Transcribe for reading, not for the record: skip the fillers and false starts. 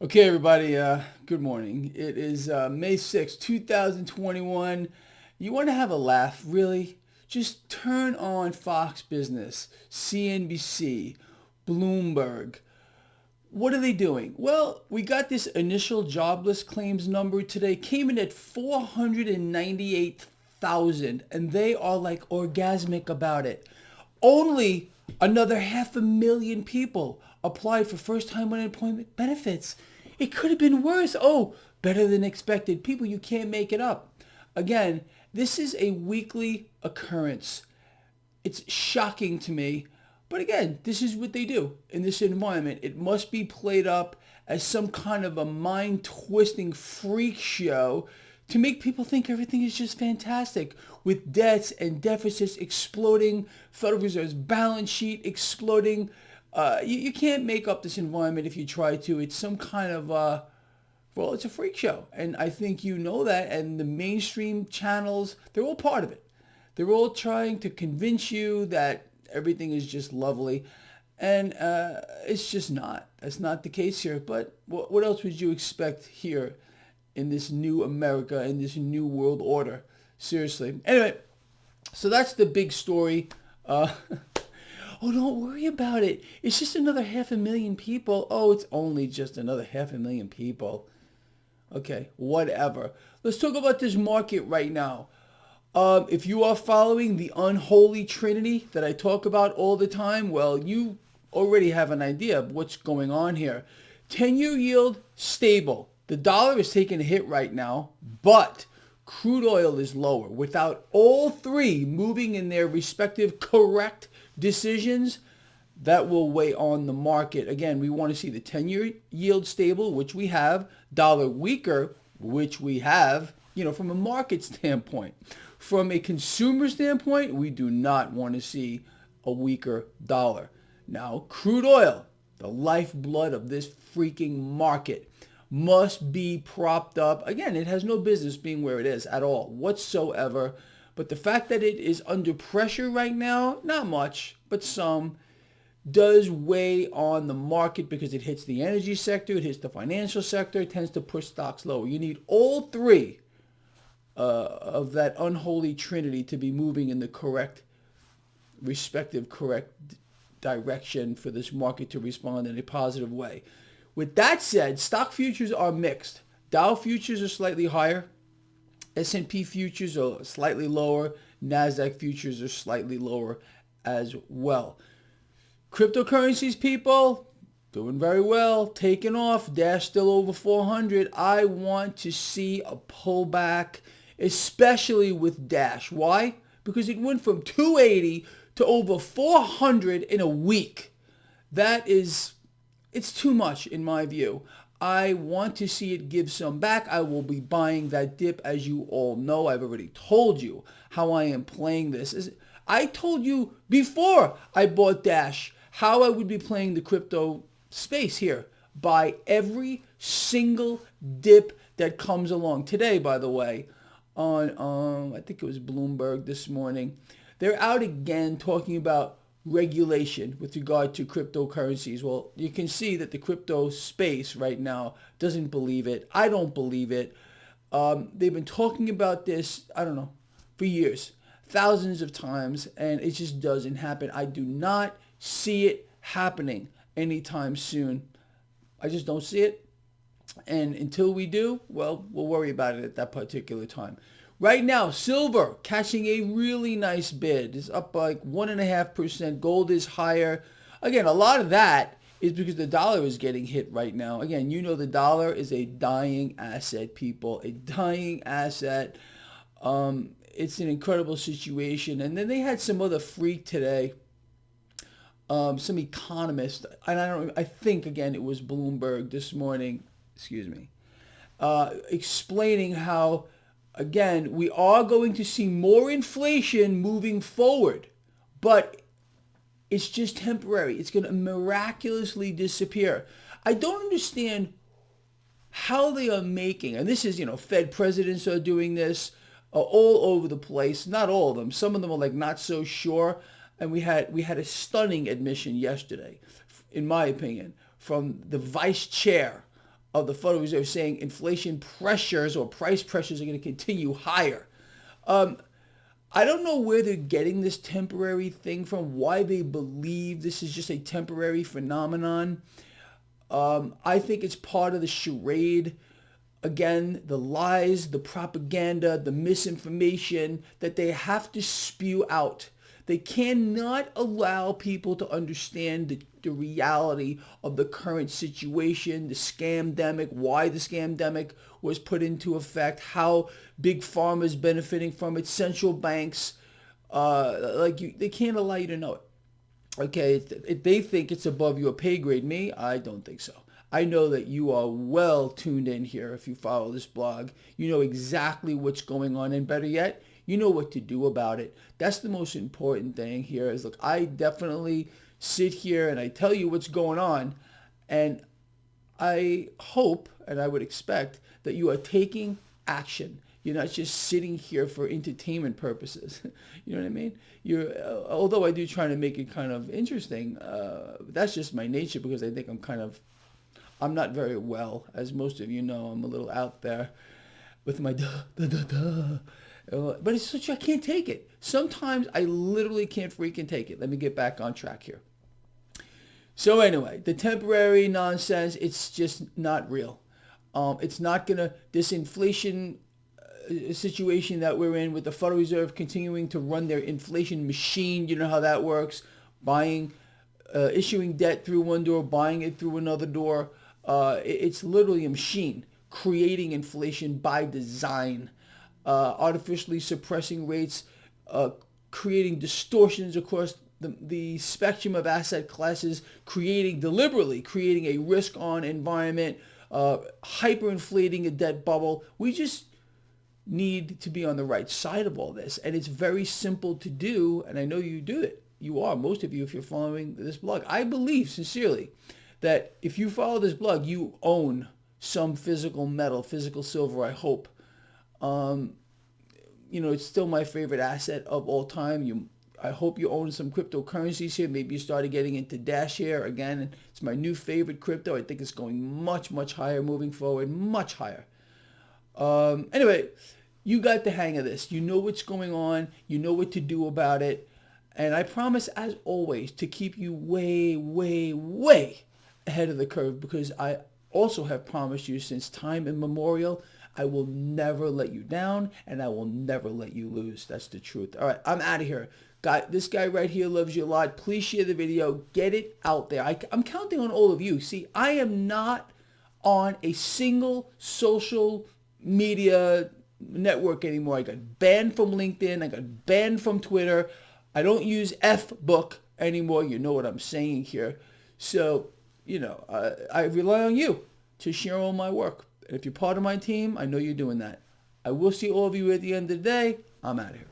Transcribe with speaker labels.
Speaker 1: Okay, everybody, good morning. It is May 6th, 2021. You want to have a laugh, really? Just turn on Fox Business, CNBC, Bloomberg. What are they doing? Well, we got this initial jobless claims number today, came in at 498,000, and they are like orgasmic about it. Only another 500,000 people applied for first-time unemployment benefits. It could have been worse. Oh, better than expected. People, you can't make it up. Again, this is a weekly occurrence. It's shocking to me. But again, this is what they do in this environment. It must be played up as some kind of a mind-twisting freak show to make people think everything is just fantastic, with debts and deficits exploding, Federal Reserve's balance sheet exploding. You can't make up this environment if you try to. It's some kind of, well, it's a freak show. And I think you know that. And the mainstream channels, they're all part of it. They're all trying to convince you that everything is just lovely. And it's just not. That's not the case here. But what else would you expect here in this new America, in this new world order? Seriously. Anyway, so that's the big story. Oh, don't worry about it. It's just another 500,000 people. Oh, it's only just another 500,000 people. Okay, whatever. Let's talk about this market right now. If you are following the unholy trinity that I talk about all the time, well, you already have an idea of what's going on here. 10-year yield, stable. The dollar is taking a hit right now, but crude oil is lower. Without all three moving in their respective correct decisions, that will weigh on the market. Again, we want to see the 10-year yield stable, which we have, dollar weaker, which we have, from a market standpoint. From a consumer standpoint, we do not want to see a weaker dollar. Now, crude oil, the lifeblood of this freaking market, must be propped up. Again, it has no business being where it is at all whatsoever. But the fact that it is under pressure right now, not much, but some, does weigh on the market because it hits the energy sector, it hits the financial sector, it tends to push stocks lower. You need all three of that unholy trinity to be moving in the correct direction for this market to respond in a positive way. With that said, stock futures are mixed. Dow futures are slightly higher. S&P futures are slightly lower. NASDAQ futures are slightly lower as well. Cryptocurrencies, people, doing very well, taking off. Dash still over 400. I want to see a pullback, especially with Dash. Why? Because it went from 280 to over 400 in a week. It's too much in my view. I want to see it give some back. I will be buying that dip, as you all know. I've already told you how I am playing this. I told you before I bought Dash how I would be playing the crypto space here. Buy every single dip that comes along. Today, by the way, on I think it was Bloomberg this morning, they're out again talking about regulation with regard to cryptocurrencies. Well, you can see that the crypto space right now doesn't believe it. I don't believe it. They've been talking about this, I don't know, for years, thousands of times, and it just doesn't happen. I do not see it happening anytime soon. I just don't see it. And until we do, well, we'll worry about it at that particular time. Right now, silver catching a really nice bid. It's up like 1.5%. Gold is higher. Again, a lot of that is because the dollar is getting hit right now. Again, the dollar is a dying asset, people. A dying asset. It's an incredible situation. And then they had some other freak today. Some economist, and I think again it was Bloomberg this morning. Excuse me. Explaining how, again, we are going to see more inflation moving forward, but it's just temporary. It's going to miraculously disappear. I don't understand how they are making, and this is, Fed presidents are doing this all over the place. Not all of them. Some of them are like not so sure. And we had a stunning admission yesterday, in my opinion, from the vice chair of the Federal Reserve saying inflation pressures or price pressures are going to continue higher. I don't know where they're getting this temporary thing from, why they believe this is just a temporary phenomenon. I think it's part of the charade. Again, the lies, the propaganda, the misinformation that they have to spew out. They cannot allow people to understand the reality of the current situation, the scamdemic, why the scamdemic was put into effect, how big pharma is benefiting from it, central banks. They can't allow you to know it. Okay, if they think it's above your pay grade. Me, I don't think so. I know that you are well tuned in here if you follow this blog. You know exactly what's going on, and better yet, you know what to do about it. That's the most important thing here is, look, I definitely sit here and I tell you what's going on, and I hope and I would expect that you are taking action. You're not just sitting here for entertainment purposes. You know what I mean? Although I do try to make it kind of interesting, that's just my nature because I think I'm not very well, as most of you know. I'm a little out there with my but it's such I can't take it. Sometimes I literally can't freaking take it. Let me get back on track here. So anyway, the temporary nonsense, it's just not real. It's not gonna, this inflation situation that we're in with the Federal Reserve continuing to run their inflation machine. You know how that works. Issuing debt through one door, buying it through another door. It's literally a machine creating inflation by design, artificially suppressing rates, creating distortions across the spectrum of asset classes, deliberately creating a risk-on environment, hyperinflating a debt bubble. We just need to be on the right side of all this. And it's very simple to do, and I know you do it. You are, most of you, if you're following this blog. I believe sincerely that if you follow this blog, you own some physical metal, physical silver, I hope. It's still my favorite asset of all time. I hope you own some cryptocurrencies here. Maybe you started getting into Dash here. Again, it's my new favorite crypto. I think it's going much, much higher moving forward, much higher. Anyway, you got the hang of this. You know what's going on. You know what to do about it. And I promise, as always, to keep you way, way, way ahead of the curve, because I also have promised you since time immemorial, I will never let you down and I will never let you lose. That's the truth. All right, I'm out of here. This guy right here loves you a lot. Please share the video. Get it out there. I'm counting on all of you. See, I am not on a single social media network anymore. I got banned from LinkedIn. I got banned from Twitter. I don't use F-book anymore. You know what I'm saying here. So, I rely on you to share all my work. And if you're part of my team, I know you're doing that. I will see all of you at the end of the day. I'm out of here.